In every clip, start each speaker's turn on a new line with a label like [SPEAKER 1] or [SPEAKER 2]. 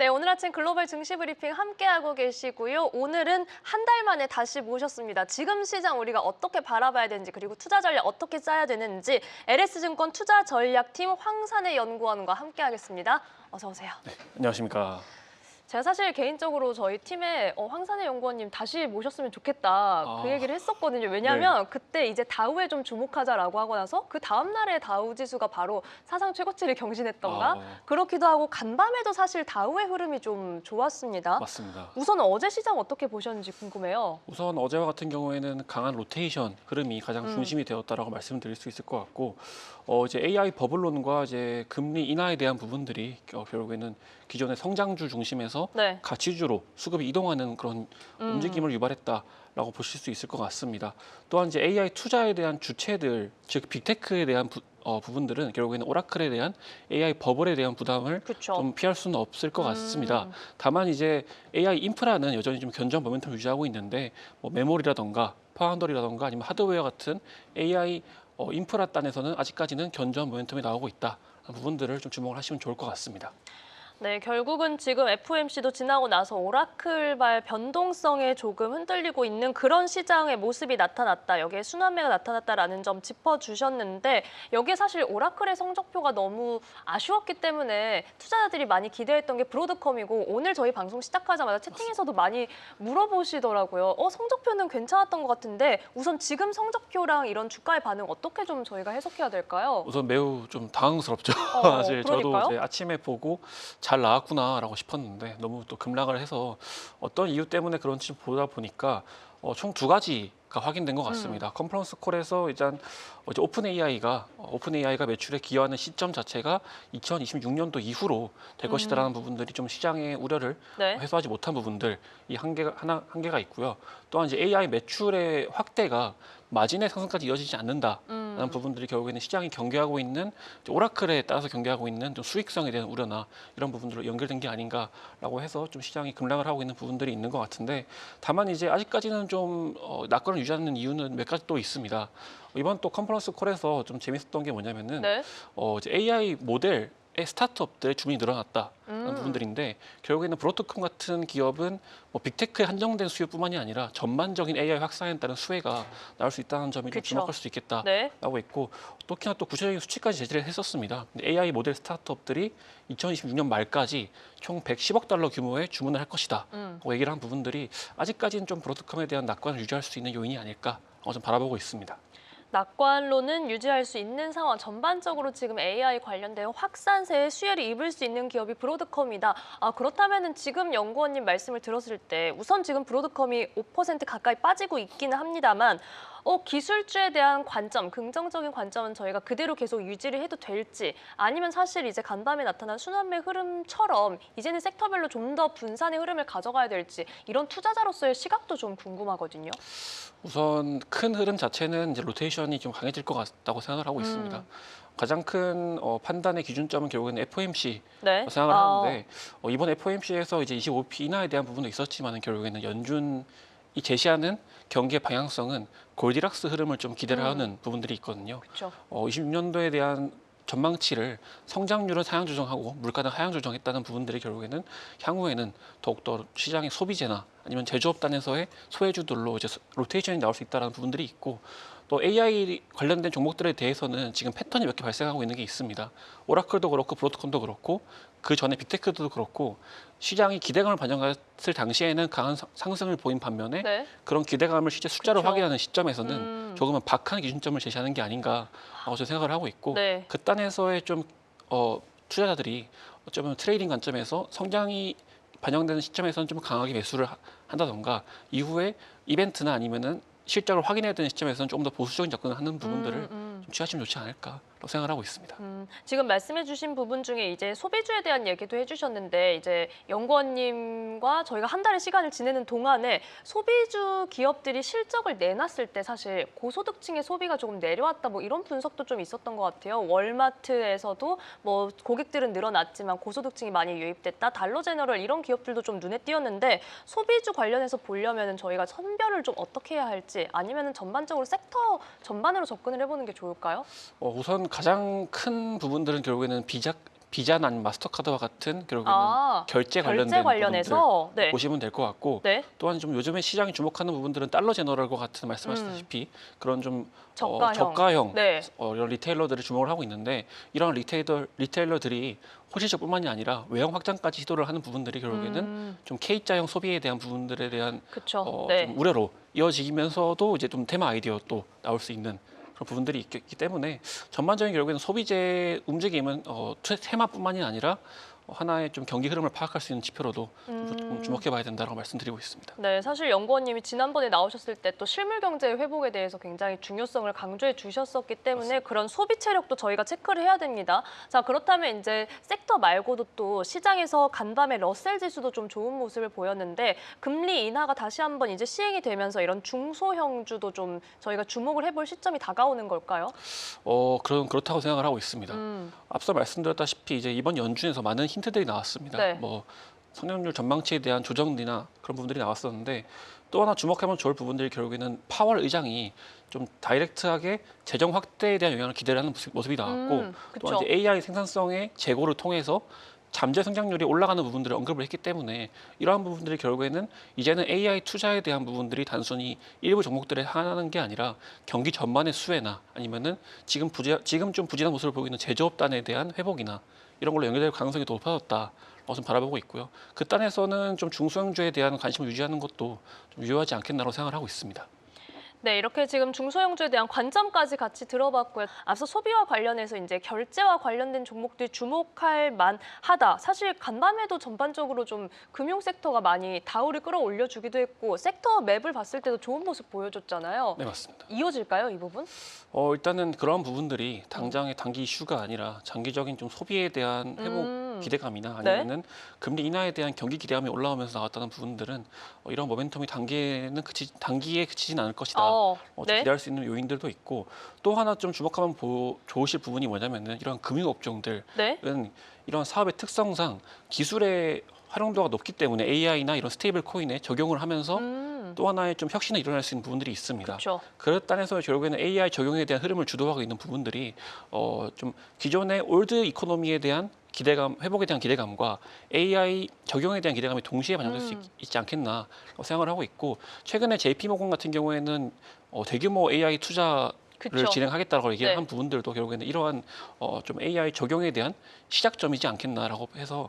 [SPEAKER 1] 네, 오늘 아침 글로벌 증시 브리핑 함께하고 계시고요. 오늘은 한 달 만에 다시 모셨습니다. 지금 시장 우리가 어떻게 바라봐야 되는지 그리고 투자 전략 어떻게 짜야 되는지 LS증권 투자전략팀 황산혜 연구원과 함께하겠습니다. 어서 오세요.
[SPEAKER 2] 네, 안녕하십니까.
[SPEAKER 1] 제가 사실 개인적으로 저희 팀에 황산혜 연구원님 다시 모셨으면 좋겠다 그 얘기를 했었거든요. 왜냐하면 그때 이제 다우에 좀 주목하자라고 하고 나서 그 다음 날에 다우 지수가 바로 사상 최고치를 경신했던가 그렇기도 하고 간밤에도 사실 다우의 흐름이 좀 좋았습니다.
[SPEAKER 2] 맞습니다.
[SPEAKER 1] 우선 어제 시장 어떻게 보셨는지 궁금해요.
[SPEAKER 2] 우선 어제와 같은 경우에는 강한 로테이션 흐름이 가장 중심이 되었다라고 말씀드릴 수 있을 것 같고, 이제 AI 버블론과 이제 금리 인하에 대한 부분들이 결국에는 기존의 성장주 중심에서
[SPEAKER 1] 네.
[SPEAKER 2] 가치주로 수급이 이동하는 그런 움직임을 유발했다라고 보실 수 있을 것 같습니다. 또한 이제 AI 투자에 대한 주체들, 즉 빅테크에 대한 부분들은 결국에는 오라클에 대한 AI 버블에 대한 부담을
[SPEAKER 1] 그쵸.
[SPEAKER 2] 좀 피할 수는 없을 것 같습니다. 다만 이제 AI 인프라는 여전히 좀 견조한 모멘텀을 유지하고 있는데 뭐 메모리라던가 파운더리라던가 아니면 하드웨어 같은 AI 인프라 단에서는 아직까지는 견조한 모멘텀이 나오고 있다. 부분들을 좀 주목을 하시면 좋을 것 같습니다.
[SPEAKER 1] 네, 결국은 지금 FOMC도 지나고 나서 오라클발 변동성에 조금 흔들리고 있는 그런 시장의 모습이 나타났다. 여기에 순환매가 나타났다라는 점 짚어주셨는데 여기에 사실 오라클의 성적표가 너무 아쉬웠기 때문에 투자자들이 많이 기대했던 게 브로드컴이고 오늘 저희 방송 시작하자마자 채팅에서도 많이 물어보시더라고요. 성적표는 괜찮았던 것 같은데 우선 지금 성적표랑 이런 주가의 반응 어떻게 좀 저희가 해석해야 될까요?
[SPEAKER 2] 우선 매우 좀 당황스럽죠. 사실
[SPEAKER 1] 그러니까요?
[SPEAKER 2] 저도 이제 아침에 보고 잘 나왔구나라고 싶었는데 너무 또 급락을 해서 어떤 이유 때문에 그런지 보다 보니까 총 두 가지가 확인된 것 같습니다. 컨퍼런스 콜에서 일단 이제 오픈AI가 매출에 기여하는 시점 자체가 2026년도 이후로 될 것이다라는 부분들이 좀 시장의 우려를
[SPEAKER 1] 네.
[SPEAKER 2] 해소하지 못한 부분들 이 한계가 있고요. 또한 이제 AI 매출의 확대가 마진의 상승까지 이어지지 않는다라는 부분들이 결국에는 시장이 경계하고 있는 오라클에 따라서 경계하고 있는 좀 수익성에 대한 우려나 이런 부분들로 연결된 게 아닌가라고 해서 좀 시장이 급락을 하고 있는 부분들이 있는 것 같은데 다만 이제 아직까지는 좀 낙관을 유지하는 이유는 몇 가지 또 있습니다. 이번 또 컨퍼런스 콜에서 좀 재밌었던 게 뭐냐면은
[SPEAKER 1] 네.
[SPEAKER 2] 이제 AI 모델의 스타트업들의 주문이 늘어났다는 부분들인데 결국에는 브로드컴 같은 기업은 뭐 빅테크에 한정된 수요뿐만이 아니라 전반적인 AI 확산에 따른 수혜가 나올 수 있다는 점이 좀
[SPEAKER 1] 그쵸.
[SPEAKER 2] 주목할 수 있겠다라고
[SPEAKER 1] 네.
[SPEAKER 2] 했고 특히나 또 구체적인 수치까지 제시를 했었습니다. AI 모델 스타트업들이 2026년 말까지 총 110억 달러 규모의 주문을 할 것이다. 라고 얘기를 한 부분들이 아직까지는 좀 브로드컴에 대한 낙관을 유지할 수 있는 요인이 아닐까 좀 바라보고 있습니다.
[SPEAKER 1] 낙관로는 유지할 수 있는 상황. 전반적으로 지금 AI 관련된 확산세의 수혜를 입을 수 있는 기업이 브로드컴이다. 그렇다면은 지금 연구원님 말씀을 들었을 때 우선 지금 브로드컴이 5% 가까이 빠지고 있기는 합니다만 기술주에 대한 관점, 긍정적인 관점은 저희가 그대로 계속 유지를 해도 될지 아니면 사실 이제 간밤에 나타난 순환매 흐름처럼 이제는 섹터별로 좀 더 분산의 흐름을 가져가야 될지 이런 투자자로서의 시각도 좀 궁금하거든요.
[SPEAKER 2] 우선 큰 흐름 자체는 이제 로테이션이 좀 강해질 것 같다고 생각을 하고 있습니다. 가장 큰 판단의 기준점은 결국에는 FOMC
[SPEAKER 1] 네.
[SPEAKER 2] 생각을 하는데 이번 FOMC에서 이제 25p 인하에 대한 부분도 있었지만 결국에는 연준이 제시하는 경기의 방향성은 골디락스 흐름을 좀 기대를 하는 부분들이 있거든요.
[SPEAKER 1] 그렇죠.
[SPEAKER 2] 26년도에 대한 전망치를 성장률은 상향 조정하고 물가는 하향 조정했다는 부분들이 결국에는 향후에는 더욱더 시장의 소비재나 아니면 제조업 단에서의 소외주들로 이제 로테이션이 나올 수 있다는 부분들이 있고 또 AI 관련된 종목들에 대해서는 지금 패턴이 몇 개 발생하고 있는 게 있습니다. 오라클도 그렇고 브로드컴도 그렇고 그 전에 빅테크도 그렇고 시장이 기대감을 반영했을 당시에는 강한 상승을 보인 반면에
[SPEAKER 1] 네.
[SPEAKER 2] 그런 기대감을 실제 숫자로
[SPEAKER 1] 그쵸.
[SPEAKER 2] 확인하는 시점에서는 조금은 박한 기준점을 제시하는 게 아닌가 저 생각을 하고 있고
[SPEAKER 1] 네.
[SPEAKER 2] 그 단에서의 좀 투자자들이 어쩌면 트레이딩 관점에서 성장이 반영되는 시점에서는 좀 강하게 매수를 한다던가 이후에 이벤트나 아니면은 실적을 확인해야 되는 시점에서는 조금 더 보수적인 접근을 하는 부분들을 좀 취하시면 좋지 않을까라고 생각을 하고 있습니다.
[SPEAKER 1] 지금 말씀해주신 부분 중에 이제 소비주에 대한 얘기도 해주셨는데 이제 연구원님과 저희가 한 달의 시간을 지내는 동안에 소비주 기업들이 실적을 내놨을 때 사실 고소득층의 소비가 조금 내려왔다 뭐 이런 분석도 좀 있었던 것 같아요. 월마트에서도 뭐 고객들은 늘어났지만 고소득층이 많이 유입됐다. 달러제너럴 이런 기업들도 좀 눈에 띄었는데 소비주 관련해서 보려면은 저희가 선별을 좀 어떻게 해야 할지 아니면은 전반적으로 섹터 전반으로 접근을 해보는 게 좋을까요?
[SPEAKER 2] 우선 가장 큰 부분들은 결국에는 비자나 아니면 마스터카드와 같은 결국에는
[SPEAKER 1] 아,
[SPEAKER 2] 결제 관련된
[SPEAKER 1] 결제 관련해서
[SPEAKER 2] 부분들
[SPEAKER 1] 네.
[SPEAKER 2] 보시면 될 것 같고
[SPEAKER 1] 네.
[SPEAKER 2] 또한 좀 요즘에 시장이 주목하는 부분들은 달러 제너럴과 같은 말씀하셨다시피 그런 좀
[SPEAKER 1] 저가형.
[SPEAKER 2] 저가형
[SPEAKER 1] 네.
[SPEAKER 2] 이런 리테일러들을 주목을 하고 있는데 이런 리테일러들이 호실적뿐만이 아니라 외형 확장까지 시도를 하는 부분들이 결국에는 좀 K자형 소비에 대한 부분들에 대한
[SPEAKER 1] 그렇죠. 네.
[SPEAKER 2] 좀 우려로 이어지면서도 이제 좀 테마 아이디어 또 나올 수 있는 그런 부분들이 있기 때문에 전반적인 결국에는 소비재 움직임은 테마뿐만이 아니라 하나의 좀 경기 흐름을 파악할 수 있는 지표로도 좀 주목해봐야 된다고 말씀드리고 있습니다.
[SPEAKER 1] 네, 사실 연구원님이 지난번에 나오셨을 때 또 실물 경제의 회복에 대해서 굉장히 중요성을 강조해 주셨었기 때문에
[SPEAKER 2] 맞습니다.
[SPEAKER 1] 그런 소비 체력도 저희가 체크를 해야 됩니다. 자, 그렇다면 이제 섹터 말고도 또 시장에서 간밤에 러셀 지수도 좀 좋은 모습을 보였는데 금리 인하가 다시 한번 이제 시행이 되면서 이런 중소형주도 좀 저희가 주목을 해볼 시점이 다가오는 걸까요?
[SPEAKER 2] 그렇다고 생각을 하고 있습니다. 앞서 말씀드렸다시피 이제 이번 연준에서 많은 힌트들이 나왔습니다.
[SPEAKER 1] 네.
[SPEAKER 2] 뭐 성장률 전망치에 대한 조정이나 그런 부분들이 나왔었는데 또 하나 주목하면 좋을 부분들이 결국에는 파월 의장이 좀 다이렉트하게 재정 확대에 대한 영향을 기대를 하는 모습이 나왔고 또한
[SPEAKER 1] 그쵸.
[SPEAKER 2] 이제 AI 생산성의 제고를 통해서 잠재 성장률이 올라가는 부분들을 언급을 했기 때문에 이러한 부분들이 결국에는 이제는 AI 투자에 대한 부분들이 단순히 일부 종목들에 한하는 게 아니라 경기 전반의 수혜나 아니면은 지금 좀 부진한 모습을 보이고 있는 제조업단에 대한 회복이나 이런 걸로 연결될 가능성이 더 높아졌다. 좀 바라보고 있고요. 그 단에서는 좀 중소형주에 대한 관심을 유지하는 것도 좀 유효하지 않겠나라고 생각을 하고 있습니다.
[SPEAKER 1] 네, 이렇게 지금 중소형주에 대한 관점까지 같이 들어봤고요. 앞서 소비와 관련해서 이제 결제와 관련된 종목들 주목할 만하다. 사실 간밤에도 전반적으로 좀 금융 섹터가 많이 다우를 끌어올려주기도 했고 섹터 맵을 봤을 때도 좋은 모습 보여줬잖아요.
[SPEAKER 2] 네, 맞습니다.
[SPEAKER 1] 이어질까요, 이 부분?
[SPEAKER 2] 일단은 그런 부분들이 당장의 단기 이슈가 아니라 장기적인 좀 소비에 대한 회복 기대감이나 아니면은 금리 인하에 대한 경기 기대감이 올라오면서 나왔다는 부분들은 이런 모멘텀이 단기에 그치진 않을 것이다. 좀
[SPEAKER 1] 네.
[SPEAKER 2] 기대할 수 있는 요인들도 있고 또 하나 좀 주목하면 좋으실 부분이 뭐냐면은 이런 금융업종들은
[SPEAKER 1] 네.
[SPEAKER 2] 이런 사업의 특성상 기술의 활용도가 높기 때문에 AI나 이런 스테이블 코인에 적용을 하면서 또 하나의 좀 혁신이 일어날 수 있는 부분들이 있습니다.
[SPEAKER 1] 그렇죠.
[SPEAKER 2] 그렇다면서 결국에는 AI 적용에 대한 흐름을 주도하고 있는 부분들이 좀 기존의 올드 이코노미에 대한 기대감, 회복에 대한 기대감과 AI 적용에 대한 기대감이 동시에 반영될 수 있지 않겠나 생각을 하고 있고 최근에 JP모건 같은 경우에는 대규모 AI 투자를
[SPEAKER 1] 그쵸.
[SPEAKER 2] 진행하겠다고 얘기를
[SPEAKER 1] 네.
[SPEAKER 2] 한 부분들도 결국에는 이러한 좀 AI 적용에 대한 시작점이지 않겠나라고 해서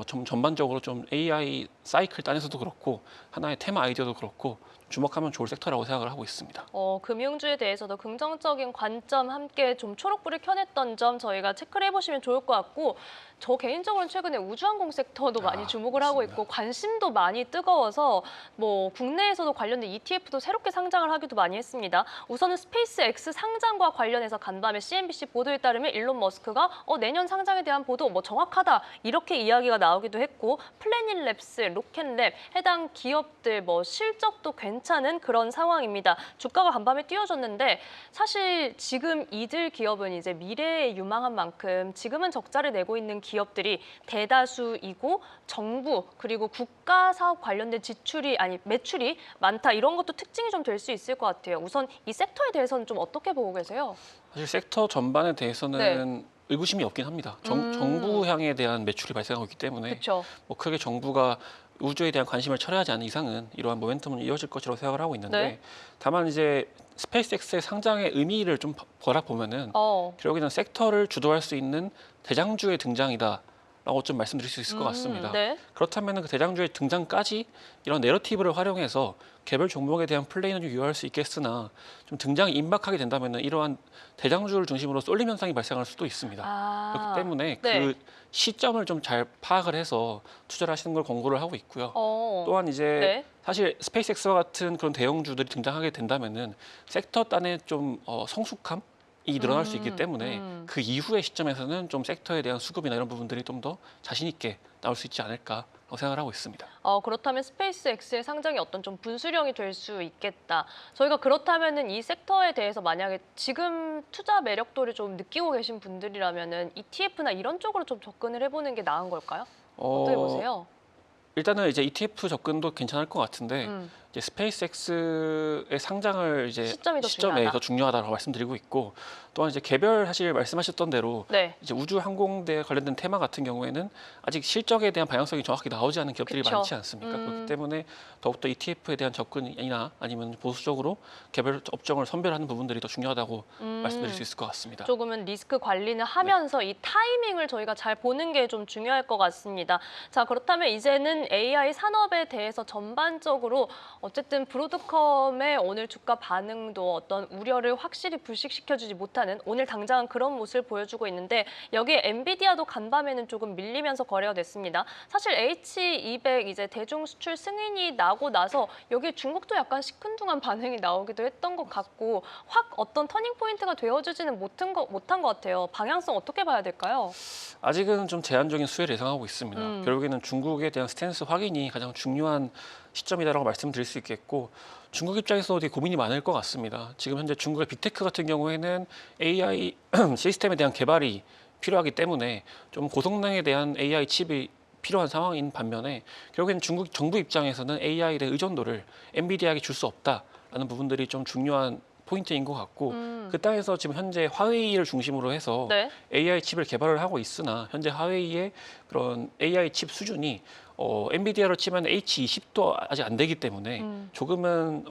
[SPEAKER 2] 좀 전반적으로 좀 AI 사이클 단에서도 그렇고 하나의 테마 아이디어도 그렇고 주목하면 좋을 섹터라고 생각을 하고 있습니다.
[SPEAKER 1] 금융주에 대해서도 긍정적인 관점 함께 좀 초록불을 켜냈던 점 저희가 체크를 해보시면 좋을 것 같고 저 개인적으로는 최근에 우주항공 섹터도 많이 주목을 하고
[SPEAKER 2] 맞습니다.
[SPEAKER 1] 있고 관심도 많이 뜨거워서 뭐 국내에서도 관련된 ETF도 새롭게 상장을 하기도 많이 했습니다. 우선은 스페이스X 상장과 관련해서 간밤에 CNBC 보도에 따르면 일론 머스크가 내년 상장에 대한 보도 뭐 정확하다 이렇게 이야기가 나오기도 했고 플래닛랩스, 로켓랩 해당 기업들 뭐 실적도 괜찮은 그런 상황입니다. 주가가 간밤에 뛰어졌는데 사실 지금 이들 기업은 이제 미래에 유망한 만큼 지금은 적자를 내고 있는 기업들이 대다수이고 정부 그리고 국가 사업 관련된 매출이 많다 이런 것도 특징이 좀 될 수 있을 것 같아요. 우선 이 섹터에 대해서는 좀 어떻게 보고 계세요?
[SPEAKER 2] 사실 섹터 전반에 대해서는 의구심이 없긴 합니다. 정부향에 대한 매출이 발생하고 있기 때문에
[SPEAKER 1] 그렇죠.
[SPEAKER 2] 뭐 크게 정부가 우주에 대한 관심을 철회하지 않는 이상은 이러한 모멘텀은 이어질 것이라고 생각을 하고 있는데
[SPEAKER 1] 네.
[SPEAKER 2] 다만 이제 스페이스X의 상장의 의미를 좀 보면은
[SPEAKER 1] 어,
[SPEAKER 2] 결국에는 섹터를 주도할 수 있는 대장주의 등장이다라고 좀 말씀드릴 수 있을 것 같습니다.
[SPEAKER 1] 네.
[SPEAKER 2] 그렇다면 그 대장주의 등장까지 이런 내러티브를 활용해서 개별 종목에 대한 플레이는 좀 유효할 수 있겠으나 좀 등장이 임박하게 된다면 이러한 대장주를 중심으로 쏠림 현상이 발생할 수도 있습니다. 그렇기 때문에
[SPEAKER 1] 네.
[SPEAKER 2] 그 시점을 좀 잘 파악을 해서 투자를 하시는 걸 권고를 하고 있고요. 또한 이제
[SPEAKER 1] 네.
[SPEAKER 2] 사실 스페이스X와 같은 그런 대형주들이 등장하게 된다면은 sek터 단의 좀 성숙함이 늘어날 수 있기 때문에 그 이후의 시점에서는 좀 섹터에 대한 수급이나 이런 부분들이 좀 더 자신 있게 나올 수 있지 않을까 생각을 하고 있습니다.
[SPEAKER 1] 그렇다면 스페이스X의 상장이 어떤 좀 분수령이 될 수 있겠다. 저희가 그렇다면은 이 섹터에 대해서 만약에 지금 투자 매력도를 좀 느끼고 계신 분들이라면은 ETF나 이런 쪽으로 좀 접근을 해보는 게 나은 걸까요? 어떻게 보세요?
[SPEAKER 2] 일단은 이제 ETF 접근도 괜찮을 것 같은데 이제 스페이스X의 상장을 이제
[SPEAKER 1] 시점이 더
[SPEAKER 2] 시점에
[SPEAKER 1] 중요하다.
[SPEAKER 2] 더 중요하다고 말씀드리고 있고, 또한 이제 개별 사실 말씀하셨던 대로
[SPEAKER 1] 네.
[SPEAKER 2] 이제 우주 항공대 관련된 테마 같은 경우에는 아직 실적에 대한 방향성이 정확히 나오지 않은 기업들이
[SPEAKER 1] 그쵸.
[SPEAKER 2] 많지 않습니까? 그렇기 때문에 더욱더 ETF에 대한 접근이나 아니면 보수적으로 개별 업종을 선별하는 부분들이 더 중요하다고 말씀드릴 수 있을 것 같습니다.
[SPEAKER 1] 조금은 리스크 관리는 하면서 이 타이밍을 저희가 잘 보는 게 좀 중요할 것 같습니다. 자, 그렇다면 이제는 AI 산업에 대해서 전반적으로 어쨌든 브로드컴의 오늘 주가 반응도 어떤 우려를 확실히 불식시켜주지 못하는 오늘 당장 그런 모습을 보여주고 있는데 여기에 엔비디아도 간밤에는 조금 밀리면서 거래가 됐습니다. 사실 H200 이제 대중 수출 승인이 나고 나서 여기에 중국도 약간 시큰둥한 반응이 나오기도 했던 것 같고 확 어떤 터닝 포인트가 되어주지는 못한 것 같아요. 방향성 어떻게 봐야 될까요?
[SPEAKER 2] 아직은 좀 제한적인 수혜를 예상하고 있습니다. 결국에는 중국에 대한 스탠스 확인이 가장 중요한 시점이다라고 말씀드릴 수 있겠고, 중국 입장에서 되게 고민이 많을 것 같습니다. 지금 현재 중국의 빅테크 같은 경우에는 AI 시스템에 대한 개발이 필요하기 때문에 좀 고성능에 대한 AI 칩이 필요한 상황인 반면에 결국에는 중국 정부 입장에서는 AI에 대한 의존도를 엔비디아에게 줄 수 없다라는 부분들이 좀 중요한 포인트인 것 같고, 그 땅에서 지금 현재 화웨이를 중심으로 해서
[SPEAKER 1] 네.
[SPEAKER 2] AI 칩을 개발을 하고 있으나 현재 화웨이의 그런 AI 칩 수준이 엔비디아로 치면 H20도 아직 안 되기 때문에 조금은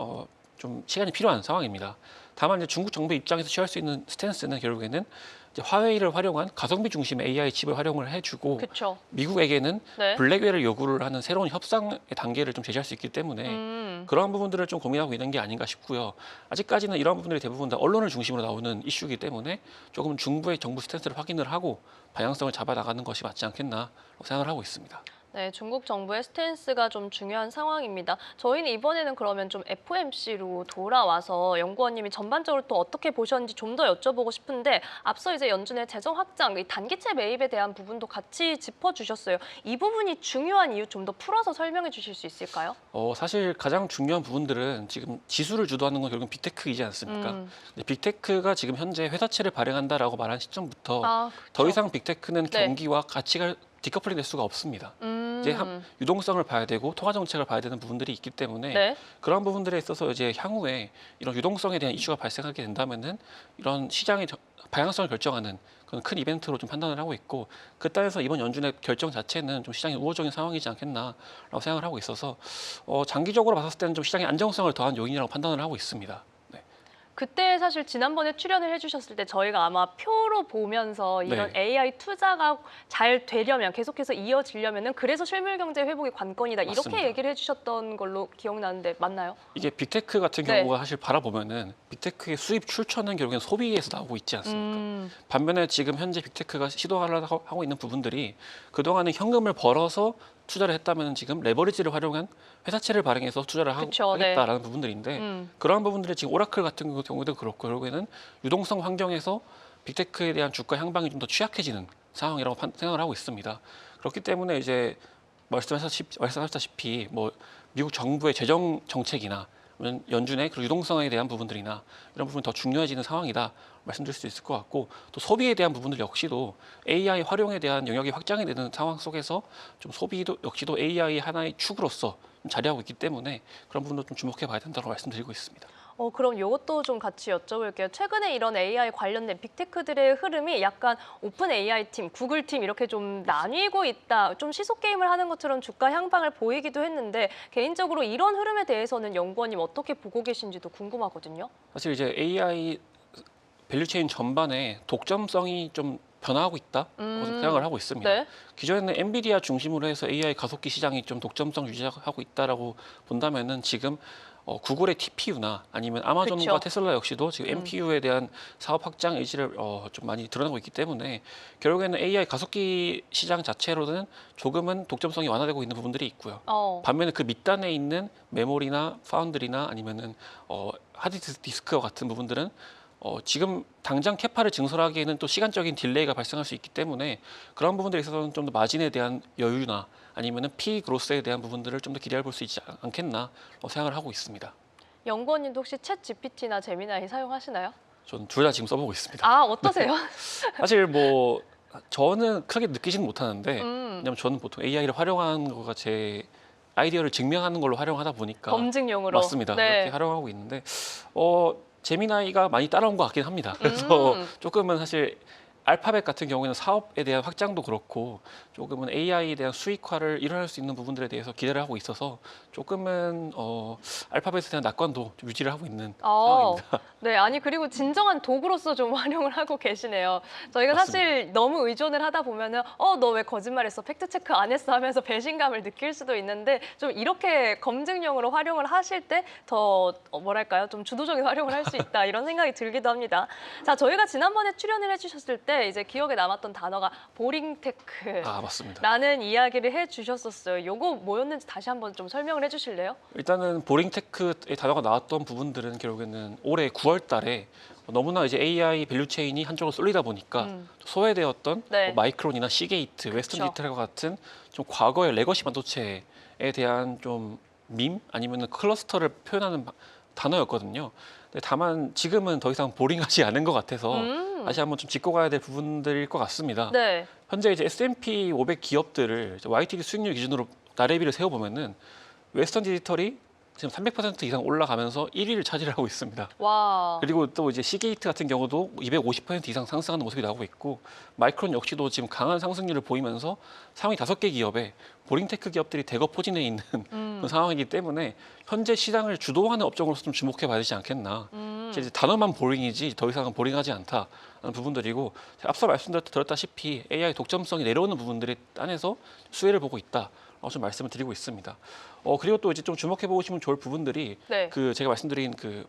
[SPEAKER 2] 좀 시간이 필요한 상황입니다. 다만 이제 중국 정부 입장에서 취할 수 있는 스탠스는 결국에는 이제 화웨이를 활용한 가성비 중심의 AI 칩을 활용을 해주고,
[SPEAKER 1] 그렇죠.
[SPEAKER 2] 미국에게는
[SPEAKER 1] 네.
[SPEAKER 2] 블랙웨어를 요구를 하는 새로운 협상의 단계를 좀 제시할 수 있기 때문에 그러한 부분들을 좀 고민하고 있는 게 아닌가 싶고요. 아직까지는 이러한 부분들이 대부분 다 언론을 중심으로 나오는 이슈이기 때문에 조금 중부의 정부 스탠스를 확인을 하고 방향성을 잡아 나가는 것이 맞지 않겠나 생각을 하고 있습니다.
[SPEAKER 1] 네, 중국 정부의 스탠스가 좀 중요한 상황입니다. 저희는 이번에는 그러면 좀 FOMC로 돌아와서 연구원님이 전반적으로 또 어떻게 보셨는지 좀 더 여쭤보고 싶은데 앞서 이제 연준의 재정 확장, 이 단기채 매입에 대한 부분도 같이 짚어주셨어요. 이 부분이 중요한 이유 좀 더 풀어서 설명해 주실 수 있을까요?
[SPEAKER 2] 사실 가장 중요한 부분들은 지금 지수를 주도하는 건 결국 빅테크이지 않습니까? 근데 빅테크가 지금 현재 회사채를 발행한다라고 말한 시점부터
[SPEAKER 1] 아,
[SPEAKER 2] 더
[SPEAKER 1] 그렇죠.
[SPEAKER 2] 이상 빅테크는
[SPEAKER 1] 네.
[SPEAKER 2] 경기와 가치가 디커플링 될 수가 없습니다. 이제 유동성을 봐야 되고 통화 정책을 봐야 되는 부분들이 있기 때문에
[SPEAKER 1] 네.
[SPEAKER 2] 그런 부분들에 있어서 이제 향후에 이런 유동성에 대한 이슈가 발생하게 된다면은 이런 시장의 방향성을 결정하는 그런 큰 이벤트로 좀 판단을 하고 있고, 그 따라서 이번 연준의 결정 자체는 좀 시장이 우호적인 상황이지 않겠나라고 생각을 하고 있어서 장기적으로 봤을 때는 좀 시장의 안정성을 더한 요인이라고 판단을 하고 있습니다. 네.
[SPEAKER 1] 그때 사실 지난번에 출연을 해주셨을 때 저희가 아마 표로 보면서 이런
[SPEAKER 2] 네.
[SPEAKER 1] AI 투자가 잘 되려면 계속해서 이어지려면은 그래서 실물 경제 회복이 관건이다 이렇게
[SPEAKER 2] 맞습니다.
[SPEAKER 1] 얘기를 해주셨던 걸로 기억나는데 맞나요?
[SPEAKER 2] 이게 빅테크 같은
[SPEAKER 1] 네.
[SPEAKER 2] 경우가 사실 바라보면은 빅테크의 수입 출처는 결국엔 소비에서 나오고 있지 않습니까? 반면에 지금 현재 빅테크가 시도하려고 하고 있는 부분들이 그동안은 현금을 벌어서 투자를 했다면 지금 레버리지를 활용한 회사채를 발행해서 투자를
[SPEAKER 1] 그쵸, 네.
[SPEAKER 2] 하겠다라는 부분들인데, 그러한 부분들이 지금 오라클 같은 경우도 그렇고 결국에는 유동성 환경에서 빅테크에 대한 주가 향방이 좀 더 취약해지는 상황이라고 생각을 하고 있습니다. 그렇기 때문에 이제 말씀하셨다시피 뭐 미국 정부의 재정 정책이나 연준의 그 유동성에 대한 부분들이나 이런 부분이 더 중요해지는 상황이다 말씀드릴 수 있을 것 같고, 또 소비에 대한 부분들 역시도 AI 활용에 대한 영역이 확장이 되는 상황 속에서 좀 소비도 역시도 AI 하나의 축으로서 좀 자리하고 있기 때문에 그런 부분도 좀 주목해 봐야 된다고 말씀드리고 있습니다.
[SPEAKER 1] 그럼 이것도 좀 같이 여쭤볼게요. 최근에 이런 AI 관련된 빅테크들의 흐름이 약간 오픈 AI 팀, 구글 팀 이렇게 좀 나뉘고 있다. 좀 시속 게임을 하는 것처럼 주가 향방을 보이기도 했는데 개인적으로 이런 흐름에 대해서는 연구원님 어떻게 보고 계신지도 궁금하거든요.
[SPEAKER 2] 사실 이제 AI 밸류체인 전반에 독점성이 좀 변화하고 있다 생각을 하고 있습니다.
[SPEAKER 1] 네.
[SPEAKER 2] 기존에는 엔비디아 중심으로 해서 AI 가속기 시장이 좀 독점성 유지하고 있다라고 본다면은 지금 구글의 TPU나 아니면 아마존과
[SPEAKER 1] 그쵸.
[SPEAKER 2] 테슬라 역시도 지금 NPU에 대한 사업 확장 의지를 좀 많이 드러내고 있기 때문에 결국에는 AI 가속기 시장 자체로는 조금은 독점성이 완화되고 있는 부분들이 있고요. 반면에 그 밑단에 있는 메모리나 파운드리나 아니면은 하드디스크와 같은 부분들은 지금 당장 캐파를 증설하기에는 또 시간적인 딜레이가 발생할 수 있기 때문에 그런 부분들에 있어서는 좀 더 마진에 대한 여유나 아니면은 피 그로스에 대한 부분들을 좀 더 기대해 볼 수 있지 않겠나 생각을 하고 있습니다.
[SPEAKER 1] 연구원님도 혹시 챗 GPT나 제미나이 사용하시나요?
[SPEAKER 2] 저는 둘 다 지금 써보고 있습니다.
[SPEAKER 1] 아, 어떠세요?
[SPEAKER 2] 사실 뭐 저는 크게 느끼지는 못하는데 왜냐면 저는 보통 AI를 활용하는 거가 제 아이디어를 증명하는 걸로 활용하다 보니까
[SPEAKER 1] 검증용으로.
[SPEAKER 2] 맞습니다.
[SPEAKER 1] 네.
[SPEAKER 2] 그렇게 활용하고 있는데 제미나이가 많이 따라온 것 같긴 합니다. 그래서 조금은 사실 알파벳 같은 경우에는 사업에 대한 확장도 그렇고 조금은 AI에 대한 수익화를 일어날 수 있는 부분들에 대해서 기대를 하고 있어서 조금은 알파벳에 대한 낙관도 좀 유지를 하고 있는 상황입니다.
[SPEAKER 1] 네, 아니 그리고 진정한 도구로서 좀 활용을 하고 계시네요. 저희가
[SPEAKER 2] 맞습니다.
[SPEAKER 1] 사실 너무 의존을 하다 보면은 너 왜 거짓말했어? 팩트 체크 안 했어? 하면서 배신감을 느낄 수도 있는데 좀 이렇게 검증용으로 활용을 하실 때 더 뭐랄까요? 좀 주도적인 활용을 할 수 있다 이런 생각이 들기도 합니다. 자, 저희가 지난번에 출연을 해주셨을 때 이제 기억에 남았던 단어가 보링테크.
[SPEAKER 2] 아, 맞습니다.
[SPEAKER 1] 라는 이야기를 해주셨었어요. 요거 뭐였는지 다시 한번 좀 설명을 해주실래요?
[SPEAKER 2] 일단은 보링테크의 단어가 나왔던 부분들은 결국에는 올해 9월 달에 너무나 이제 AI 밸류 체인이 한쪽으로 쏠리다 보니까 소외되었던
[SPEAKER 1] 네.
[SPEAKER 2] 뭐 마이크론이나 시게이트, 웨스턴
[SPEAKER 1] 그쵸.
[SPEAKER 2] 디지털과 같은 좀 과거의 레거시 반도체에 대한 좀 밈 아니면 클러스터를 표현하는 단어였거든요. 근데 다만 지금은 더 이상 보링하지 않은 것 같아서 다시 한번 좀 짚고 가야 될 부분들일 것 같습니다.
[SPEAKER 1] 네.
[SPEAKER 2] 현재 이제 S&P 500 기업들을 이제 YTD 수익률 기준으로 나래비를 세워보면은 웨스턴 디지털이 지금 300% 이상 올라가면서 1위를 차지하고 있습니다.
[SPEAKER 1] 와.
[SPEAKER 2] 그리고 또 이제 시게이트 같은 경우도 250% 이상 상승하는 모습이 나오고 있고 마이크론 역시도 지금 강한 상승률을 보이면서 상위 5개 기업에 보링테크 기업들이 대거 포진해 있는 그런 상황이기 때문에 현재 시장을 주도하는 업종으로서 좀 주목해 봐야 되지 않겠나. 이제 단어만 보링이지 더 이상은 보링하지 않다는 부분들이고 앞서 말씀드렸다시피 AI 독점성이 내려오는 부분들이 안에서 수혜를 보고 있다. 좀 말씀을 드리고 있습니다. 그리고 또 이제 좀 주목해 보시면 좋을 부분들이
[SPEAKER 1] 네.
[SPEAKER 2] 그 제가 말씀드린 그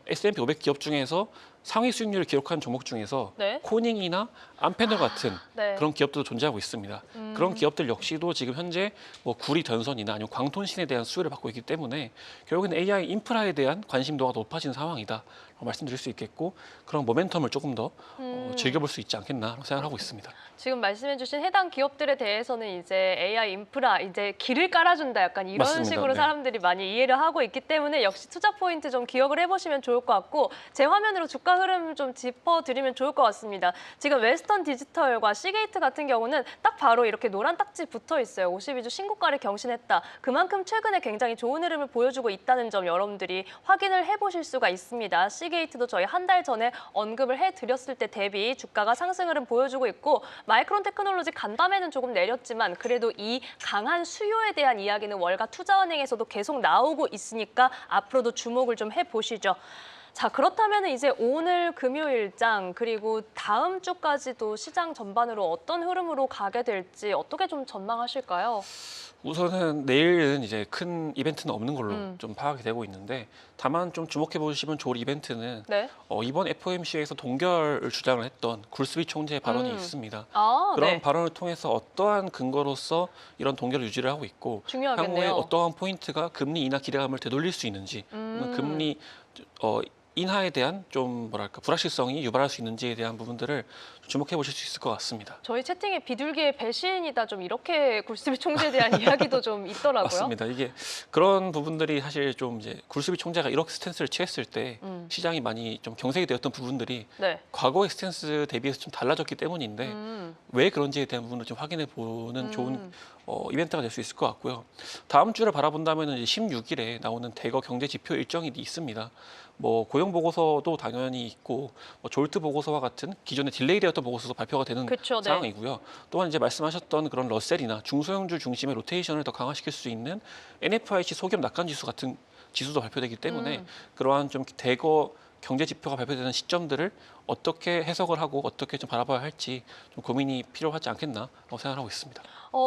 [SPEAKER 2] S&P 500 기업 중에서 상위 수익률을 기록한 종목 중에서
[SPEAKER 1] 네.
[SPEAKER 2] 코닝이나 암패널 같은
[SPEAKER 1] 네.
[SPEAKER 2] 그런 기업들도 존재하고 있습니다. 그런 기업들 역시도 지금 현재 뭐 구리 전선이나 아니면 광통신에 대한 수혜를 받고 있기 때문에 결국에는 AI 인프라에 대한 관심도가 높아진 상황이다. 말씀드릴 수 있겠고 그런 모멘텀을 조금 더 즐겨볼 수 있지 않겠나 생각하고 있습니다.
[SPEAKER 1] 지금 말씀해주신 해당 기업들에 대해서는 이제 AI 인프라 이제 길을 깔아준다 약간 이런
[SPEAKER 2] 맞습니다.
[SPEAKER 1] 식으로
[SPEAKER 2] 네.
[SPEAKER 1] 사람들이 많이 이해를 하고 있기 때문에 역시 투자 포인트 좀 기억을 해보시면 좋을 것 같고 제 화면으로 주가 흐름 좀 짚어드리면 좋을 것 같습니다. 지금 웨스턴 디지털과 시게이트 같은 경우는 딱 바로 이렇게 노란 딱지 붙어 있어요. 52주 신고가를 경신했다. 그만큼 최근에 굉장히 좋은 흐름을 보여주고 있다는 점 여러분들이 확인을 해보실 수가 있습니다. 시게이트도 저희 한 달 전에 언급을 해드렸을 때 대비 주가가 상승 흐름 보여주고 있고 마이크론 테크놀로지 간밤에는 조금 내렸지만 그래도 이 강한 수요에 대한 이야기는 월가 투자은행에서도 계속 나오고 있으니까 앞으로도 주목을 좀 해보시죠. 자, 그렇다면 이제 오늘 금요일장 그리고 다음 주까지도 시장 전반으로 어떤 흐름으로 가게 될지 어떻게 좀 전망하실까요?
[SPEAKER 2] 우선은 내일은 이제 큰 이벤트는 없는 걸로 좀 파악이 되고 있는데 다만 좀 주목해 보시면 좋을 이벤트는
[SPEAKER 1] 네.
[SPEAKER 2] 이번 FOMC에서 동결을 주장을 했던 굴스비 총재의 발언이 있습니다.
[SPEAKER 1] 아,
[SPEAKER 2] 그런
[SPEAKER 1] 네.
[SPEAKER 2] 발언을 통해서 어떠한 근거로서 이런 동결을 유지를 하고 있고
[SPEAKER 1] 중요하겠네요.
[SPEAKER 2] 향후에 어떠한 포인트가 금리 인하 기대감을 되돌릴 수 있는지 금리 인하에 대한 좀 뭐랄까 불확실성이 유발할 수 있는지에 대한 부분들을 주목해 보실 수 있을 것 같습니다.
[SPEAKER 1] 저희 채팅에 비둘기의 배신이다 좀 이렇게 굴스비 총재에 대한 이야기도 좀 있더라고요.
[SPEAKER 2] 맞습니다. 이게 그런 부분들이 사실 좀 이제 굴스비 총재가 이렇게 스탠스를 취했을 때 시장이 많이 좀 경색이 되었던 부분들이
[SPEAKER 1] 네.
[SPEAKER 2] 과거의 스탠스 대비해서 좀 달라졌기 때문인데 왜 그런지에 대한 부분을 좀 확인해 보는 좋은 이벤트가 될 수 있을 것 같고요. 다음 주를 바라본다면 이제 16일에 나오는 대거 경제 지표 일정이 있습니다. 뭐 고용 보고서도 당연히 있고 뭐 졸트 보고서와 같은 기존에 딜레이되었던 보고서도 발표가 되는
[SPEAKER 1] 그쵸, 네.
[SPEAKER 2] 상황이고요. 또한 이제 말씀하셨던 그런 러셀이나 중소형주 중심의 로테이션을 더 강화시킬 수 있는 NFIC 소기업 낙관 지수 같은 지수도 발표되기 때문에 그러한 좀 대거 경제 지표가 발표되는 시점들을 어떻게 해석을 하고 어떻게 좀 바라봐야 할지 좀 고민이 필요하지 않겠나 생각하고 있습니다.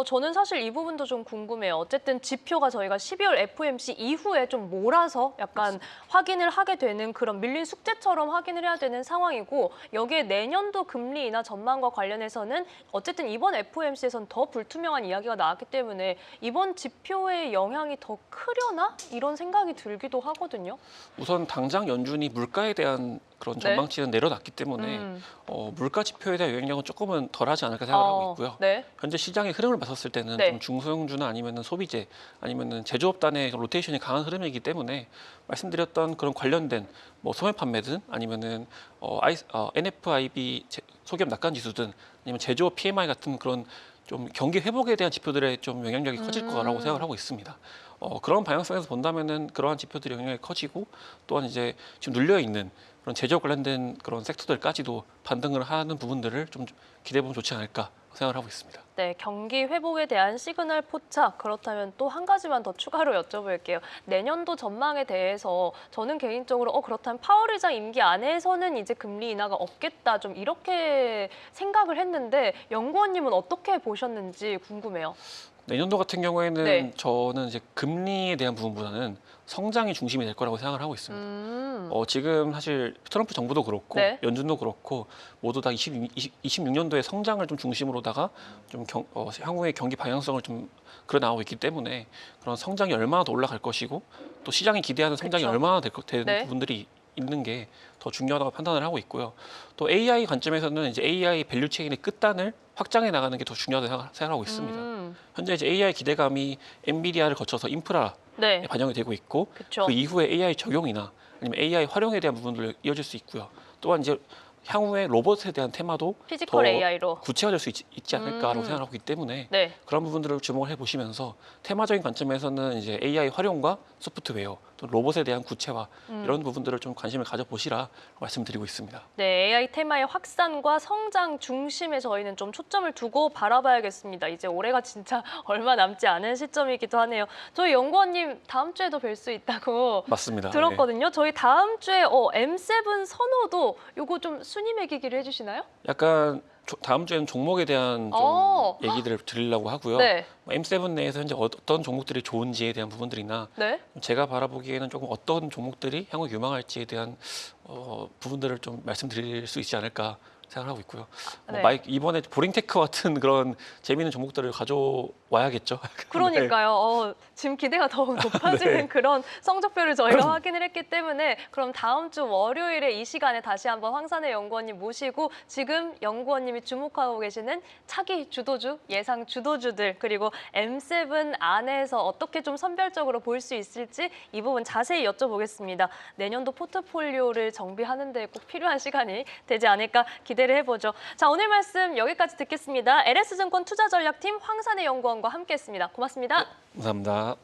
[SPEAKER 1] 저는 사실 이 부분도 좀 궁금해요. 어쨌든 지표가 저희가 12월 FOMC 이후에 좀 몰아서 약간 확인을 하게 되는 그런 밀린 숙제처럼 확인을 해야 되는 상황이고 여기에 내년도 금리 인하 전망과 관련해서는 어쨌든 이번 FOMC에서는 더 불투명한 이야기가 나왔기 때문에 이번 지표의 영향이 더 크려나? 이런 생각이 들기도 하거든요.
[SPEAKER 2] 우선 당장 연준이 물가에 대한 그런 전망치는 내려놨기 때문에 물가 지표에 대한 영향력은 조금은 덜하지 않을까 생각하고 있고요.
[SPEAKER 1] 네.
[SPEAKER 2] 현재 시장의 흐름을 봤었을 때는
[SPEAKER 1] 네.
[SPEAKER 2] 좀 중소형주나 아니면은 소비재 아니면은 제조업 단의 로테이션이 강한 흐름이기 때문에 말씀드렸던 그런 관련된 뭐 소매 판매든 아니면은 NFIB 소기업 낙관 지수든 아니면 제조업 PMI 같은 그런 좀 경기 회복에 대한 지표들에 좀 영향력이 커질 거라고 생각을 하고 있습니다. 그런 방향성에서 본다면은 그러한 지표들이 영향이 커지고 또한 이제 지금 눌려 있는 그런 제조업 관련된 그런 섹터들까지도 반등을 하는 부분들을 좀 기대해 보면 좋지 않을까 생각을 하고 있습니다.
[SPEAKER 1] 네, 경기 회복에 대한 시그널 포착. 그렇다면 또 한 가지만 더 추가로 여쭤볼게요. 내년도 전망에 대해서 저는 개인적으로 그렇다면 파월 의장 임기 안에서는 이제 금리 인하가 없겠다. 좀 이렇게 생각을 했는데 연구원님은 어떻게 보셨는지 궁금해요.
[SPEAKER 2] 내년도 같은 경우에는
[SPEAKER 1] 네.
[SPEAKER 2] 저는 이제 금리에 대한 부분보다는 성장이 중심이 될 거라고 생각을 하고 있습니다. 지금 사실 트럼프 정부도 그렇고
[SPEAKER 1] 네.
[SPEAKER 2] 연준도 그렇고 모두 다 26년도에 성장을 좀 중심으로다가 좀 향후의 경기 방향성을 좀 그려 나오고 있기 때문에 그런 성장이 얼마나 더 올라갈 것이고 또 시장이 기대하는 성장이
[SPEAKER 1] 그쵸.
[SPEAKER 2] 얼마나 되는
[SPEAKER 1] 네.
[SPEAKER 2] 부분들이 있는 게 더 중요하다고 판단을 하고 있고요. 또 AI 관점에서는 이제 AI 밸류 체인의 끝단을 확장해 나가는 게 더 중요하다고 생각하고 있습니다. 현재 이제 AI 기대감이 엔비디아를 거쳐서 인프라에
[SPEAKER 1] 네.
[SPEAKER 2] 반영이 되고 있고
[SPEAKER 1] 그쵸.
[SPEAKER 2] 그 이후에 AI 적용이나 아니면 AI 활용에 대한 부분들 이어질 수 있고요. 또한 이제 향후에 로봇에 대한 테마도
[SPEAKER 1] 피지컬
[SPEAKER 2] 더
[SPEAKER 1] AI로.
[SPEAKER 2] 구체화될 수 있지 않을까라고 생각하고 있기 때문에
[SPEAKER 1] 네.
[SPEAKER 2] 그런 부분들을 주목을 해보시면서 테마적인 관점에서는 이제 AI 활용과 소프트웨어, 또 로봇에 대한 구체화 이런 부분들을 좀 관심을 가져보시라 말씀드리고 있습니다.
[SPEAKER 1] 네, AI 테마의 확산과 성장 중심에 저희는 좀 초점을 두고 바라봐야겠습니다. 이제 올해가 진짜 얼마 남지 않은 시점이기도 하네요. 저희 연구원님 다음 주에도 뵐 수 있다고
[SPEAKER 2] 맞습니다. 네.
[SPEAKER 1] 들었거든요. 저희 다음 주에 M7 선호도 요거 좀 순위 매기기를 해주시나요?
[SPEAKER 2] 약간 다음 주에는 종목에 대한 좀
[SPEAKER 1] 어.
[SPEAKER 2] 얘기들을 드리려고 하고요.
[SPEAKER 1] 네.
[SPEAKER 2] M7 내에서 현재 어떤 종목들이 좋은지에 대한 부분들이나
[SPEAKER 1] 네.
[SPEAKER 2] 제가 바라보기에는 조금 어떤 종목들이 향후 유망할지에 대한 부분들을 좀 말씀드릴 수 있지 않을까 생각하고 있고요.
[SPEAKER 1] 네.
[SPEAKER 2] 이번에 보링테크 같은 그런 재미있는 종목들을 가져와야겠죠.
[SPEAKER 1] 그러니까요. 지금 기대가 더욱 높아지는
[SPEAKER 2] 네.
[SPEAKER 1] 그런 성적표를 저희가 확인을 했기 때문에 그럼 다음 주 월요일에 이 시간에 다시 한번 황산의 연구원님 모시고 지금 연구원님이 주목하고 계시는 차기 주도주, 예상 주도주들 그리고 M7 안에서 어떻게 좀 선별적으로 볼 수 있을지 이 부분 자세히 여쭤보겠습니다. 내년도 포트폴리오를 정비하는 데 꼭 필요한 시간이 되지 않을까 기대를 해보죠. 자, 오늘 말씀 여기까지 듣겠습니다. LS증권 투자전략팀 황산의 연구원과 함께했습니다. 고맙습니다.
[SPEAKER 2] 감사합니다.